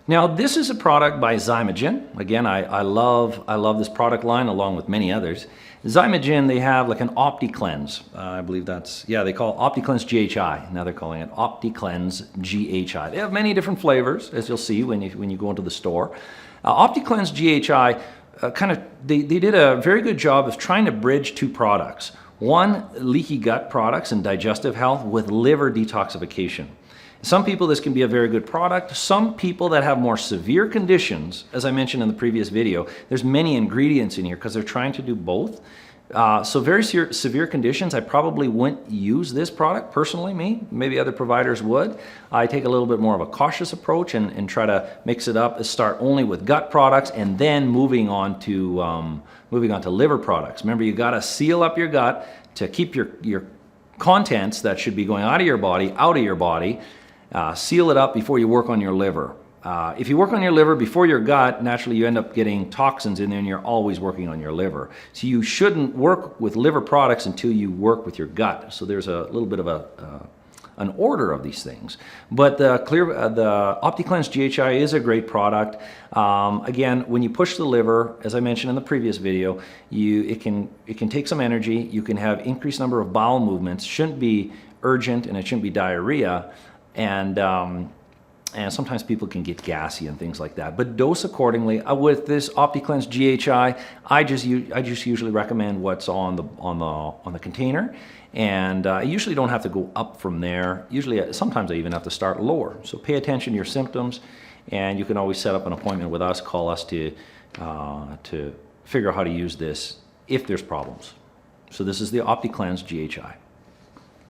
Now, this is a product by Zymogen. Again, I love this product line along with many others. Zymogen, they have like an Opticleanse. I believe that's, yeah, they call it Opticleanse GHI. Now they're calling it Opticleanse GHI. They have many different flavors, as you'll see when you go into the store. Opticleanse GHI, they did a very good job of trying to bridge two products. One, leaky gut products and digestive health with liver detoxification. Some people, this can be a very good product. Some people that have more severe conditions, as I mentioned in the previous video, there's many ingredients in here because they're trying to do both. So very severe conditions, I probably wouldn't use this product personally, maybe other providers would. I take a little bit more of a cautious approach and try to mix it up, start only with gut products and then moving on to liver products. Remember, you gotta seal up your gut to keep your contents that should be going out of your body. Seal it up before you work on your liver. If you work on your liver before your gut, naturally you end up getting toxins in there and you're always working on your liver. So you shouldn't work with liver products until you work with your gut. So there's a little bit of an order of these things. But the Opticleanse GHI is a great product. Again, when you push the liver, as I mentioned in the previous video, it can take some energy. You can have increased number of bowel movements. Shouldn't be urgent and it shouldn't be diarrhea. And sometimes people can get gassy and things like that. But dose accordingly. With this Opticleanse GHI, I just usually recommend what's on the container, and I usually don't have to go up from there. Usually, sometimes I even have to start lower. So pay attention to your symptoms, and you can always set up an appointment with us. Call us to figure out how to use this if there's problems. So this is the Opticleanse GHI.